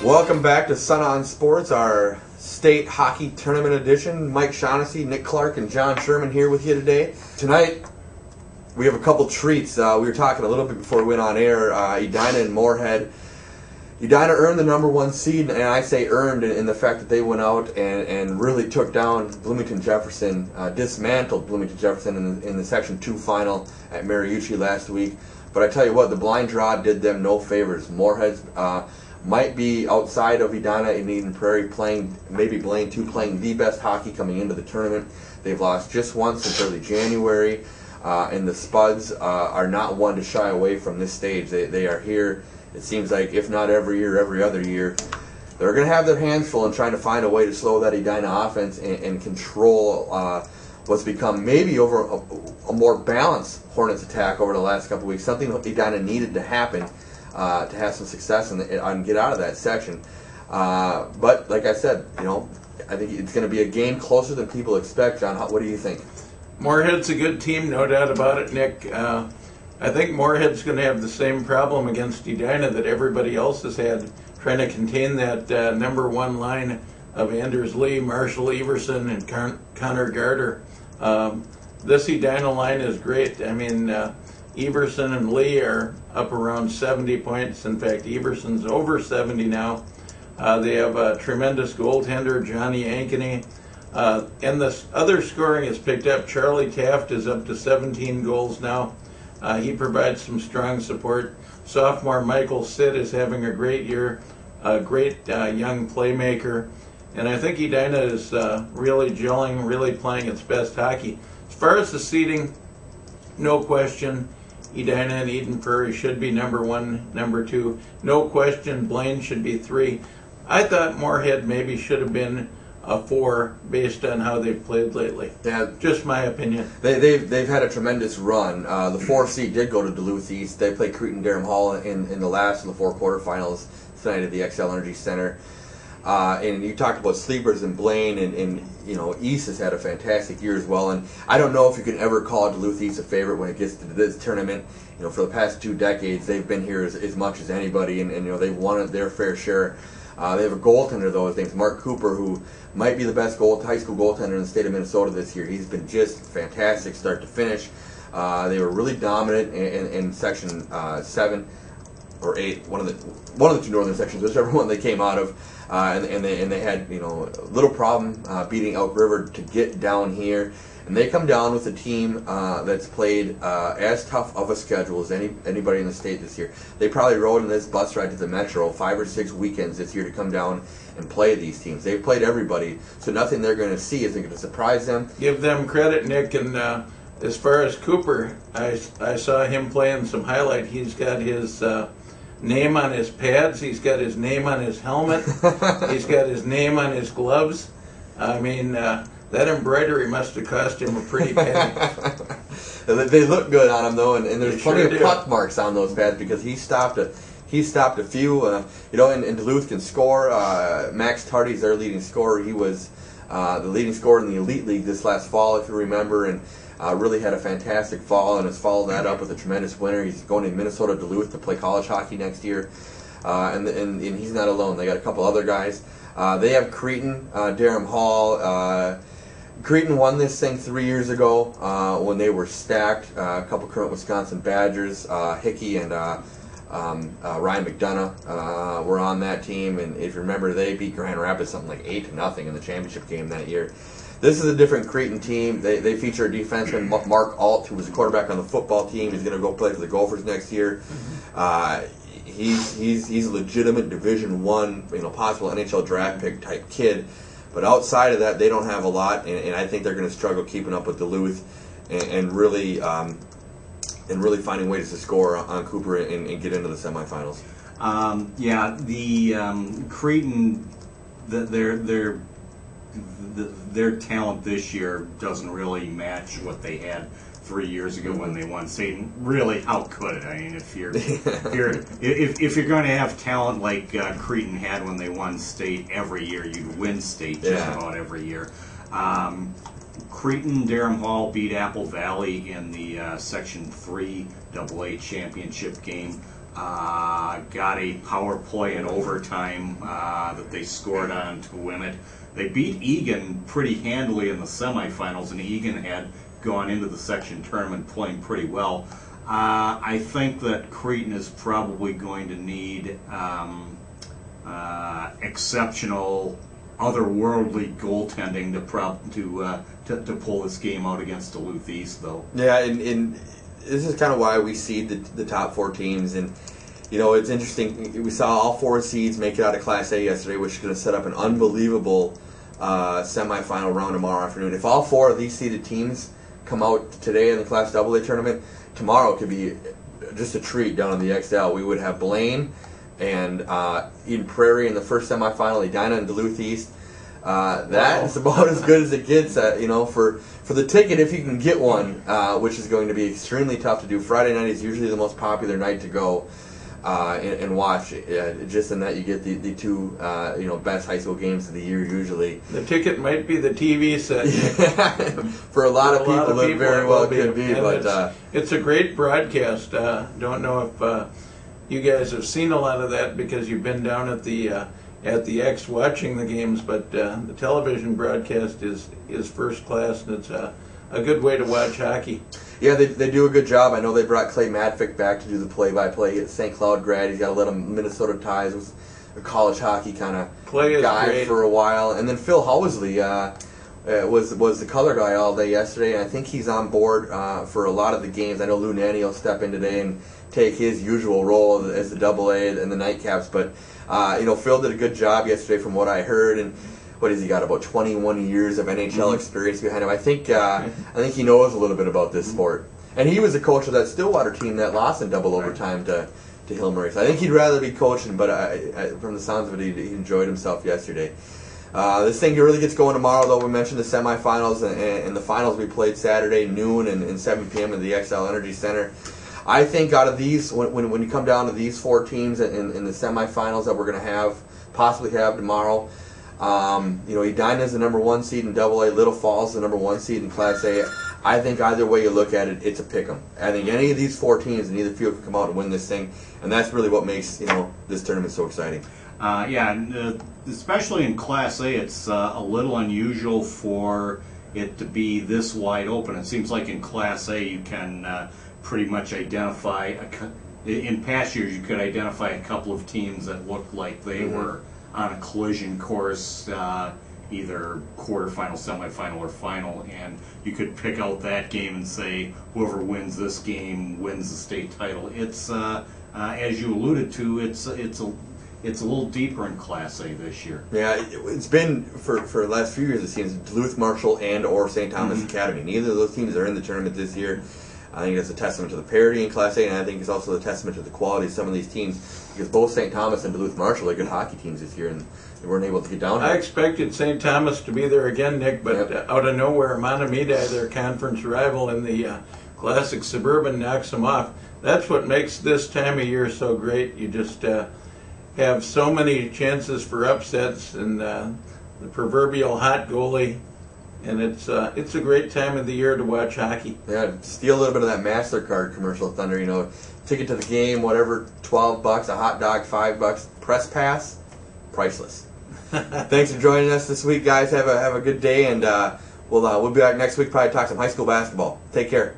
Welcome back to Sun On Sports, our state hockey tournament edition. Mike Shaughnessy, Nick Clark, and John Sherman here with you today. Tonight, we have a couple treats. We were talking a little bit before we went on air. Edina and Moorehead. Edina earned the #1 seed, and I say earned in the fact that they went out and really took down Bloomington Jefferson, dismantled Bloomington Jefferson in the Section 2 final at Mariucci last week. But I tell you what, the blind draw did them no favors. Moorehead might be outside of Edina and Eden Prairie playing the best hockey coming into the tournament. They've lost just once since early January, and the Spuds are not one to shy away from this stage. They are here, it seems like, if not every year, every other year. They're going to have their hands full in trying to find a way to slow that Edina offense and control what's become maybe over a more balanced Hornets attack over the last couple weeks, something that Edina needed to happen to have some success and get out of that section. But like I said, I think it's going to be a game closer than people expect. John, what do you think? Moorehead's a good team, no doubt about it, Nick. I think Moorehead's going to have the same problem against Edina that everybody else has had, trying to contain that #1 line of Anders Lee, Marshall Everson, and Connor Garter. This Edina line is great. I mean, Everson and Lee are up around 70 points. In fact, Everson's over 70 now. They have a tremendous goaltender, Johnny Ankeny. And the other scoring is picked up. Charlie Taft is up to 17 goals now. He provides some strong support. Sophomore Michael Sitt is having a great year, a great young playmaker. And I think Edina is really gelling, really playing its best hockey. As far as the seeding, no question, Edina and Eden Prairie should be #1, #2. No question, Blaine should be 3. I thought Moorehead maybe should have been a 4 based on how they've played lately. Yeah, just my opinion. They've had a tremendous run. The 4 seed did go to Duluth East. They played Cretin Durham Hall in the last of the 4 quarterfinals tonight at the XL Energy Center. And you talked about sleepers in Blaine, and East has had a fantastic year as well. And I don't know if you can ever call Duluth East a favorite when it gets to this tournament. For the past 2 decades, they've been here as much as anybody, and they've won their fair share. They have a goaltender, though. His name's Mark Cooper, who might be the best high school goaltender in the state of Minnesota this year. He's been just fantastic start to finish. They were really dominant in Section 7 or 8, one of the 2 northern sections, whichever one they came out of. And they had little problem beating Elk River to get down here, and they come down with a team that's played as tough of a schedule as anybody in the state this year. They probably rode in this bus ride to the Metro 5 or 6 weekends this year to come down and play these teams. They've played everybody, so nothing they're going to see is going to surprise them. Give them credit, Nick. And as far as Cooper, I saw him playing some highlight. He's got his name on his pads, he's got his name on his helmet, he's got his name on his gloves. I mean, that embroidery must have cost him a pretty penny. They look good on him, though, and there's plenty of puck marks on those pads because he stopped a few. And Duluth can score. Max Tardy's their leading scorer. He was the leading scorer in the Elite League this last fall, if you remember, and really had a fantastic fall, and has followed that up with a tremendous winter. He's going to Minnesota Duluth to play college hockey next year, and he's not alone. They got a couple other guys. They have Cretin, Durham Hall. Cretin won this thing 3 years ago when they were stacked. A couple current Wisconsin Badgers, Hickey and Ryan McDonough were on that team, and if you remember, they beat Grand Rapids something like 8-0 in the championship game that year. This is a different Cretin team. They feature a defenseman, Mark Alt, who was a quarterback on the football team. He's going to go play for the Gophers next year. He's a legitimate Division I, possible NHL draft pick type kid. But outside of that, they don't have a lot, and I think they're going to struggle keeping up with Duluth and really finding ways to score on Cooper and get into the semifinals. Cretin, their talent this year doesn't really match what they had 3 years ago when they won state. Really, how could it? I mean, if you're going to have talent like Cretin had when they won state every year, you'd win state just about every year. Cretin Durham Hall beat Apple Valley in the Section 3 AA championship game. got a power play in overtime that they scored on to win it. They beat Egan pretty handily in the semifinals, and Egan had gone into the section tournament playing pretty well. I think that Cretin is probably going to need exceptional, otherworldly goaltending to pull this game out against Duluth East, though. Yeah, and this is kind of why we seed the top 4 teams, and you know, it's interesting. We saw all 4 seeds make it out of Class A yesterday, which is going to set up an unbelievable semifinal round tomorrow afternoon. If all 4 of these seeded teams come out today in the Class AA tournament, tomorrow could be just a treat down in the XL. We would have Blaine and Eden Prairie in the first semifinal, Edina and Duluth East. That is about as good as it gets, you know, for the ticket if you can get one, which is going to be extremely tough to do. Friday night is usually the most popular night to go and watch. Just in that you get the 2 you know, best high school games of the year usually. The ticket might be the TV set. For a lot of people, it very well could be. But it's a great broadcast. Don't know if you guys have seen a lot of that because you've been down at the X watching the games, but the television broadcast is first class, and it's a good way to watch hockey. Yeah, they do a good job. I know they brought Clay Madfick back to do the play-by-play at St. Cloud grad. He's got a lot of Minnesota ties. Was a college hockey kind of guy for a while. And then Phil Housley was the color guy all day yesterday, and I think he's on board for a lot of the games. I know Lou Nanny will step in today and take his usual role as the AA and the nightcaps, but you know, Phil did a good job yesterday from what I heard, and what has he got, about 21 years of NHL experience behind him. I think he knows a little bit about this sport. And he was the coach of that Stillwater team that lost in double overtime to Hill Murray. So I think he'd rather be coaching, but from the sounds of it, he enjoyed himself yesterday. This thing really gets going tomorrow, though. We mentioned the semifinals and the finals we played Saturday, noon and 7 p.m. at the XL Energy Center. I think out of these, when you come down to these 4 teams in the semifinals that we're going to possibly have tomorrow, you know, Edina is the number 1 seed in AA. Little Falls is the number 1 seed in Class A. I think either way you look at it, it's a pick'em. I think any of these 4 teams in either field can come out and win this thing, and that's really what makes, you know, this tournament so exciting. Yeah, and especially in Class A, it's a little unusual for it to be this wide open. It seems like in Class A you can pretty much identify, in past years you could identify a couple of teams that looked like they were on a collision course, either quarterfinal, semifinal, or final, and you could pick out that game and say whoever wins this game wins the state title. It's as you alluded to, it's a little deeper in Class A this year. Yeah, it's been for the last few years. It seems Duluth Marshall and or St. Thomas Academy. Neither of those teams are in the tournament this year. I think it's a testament to the parity in Class A, and I think it's also a testament to the quality of some of these teams, because both St. Thomas and Duluth Marshall are good hockey teams this year, and they weren't able to get down here. I expected St. Thomas to be there again, Nick, but out of nowhere, Mahtomedi, their conference rival in the Classic Suburban, knocks them off. That's what makes this time of year so great. You just have so many chances for upsets, and the proverbial hot goalie. And it's a great time of the year to watch hockey. Yeah, steal a little bit of that MasterCard commercial, Thunder. You know, ticket to the game, whatever, $12, a hot dog, $5, press pass, priceless. Thanks for joining us this week, guys. Have a good day, and we'll be back next week. Probably talk some high school basketball. Take care.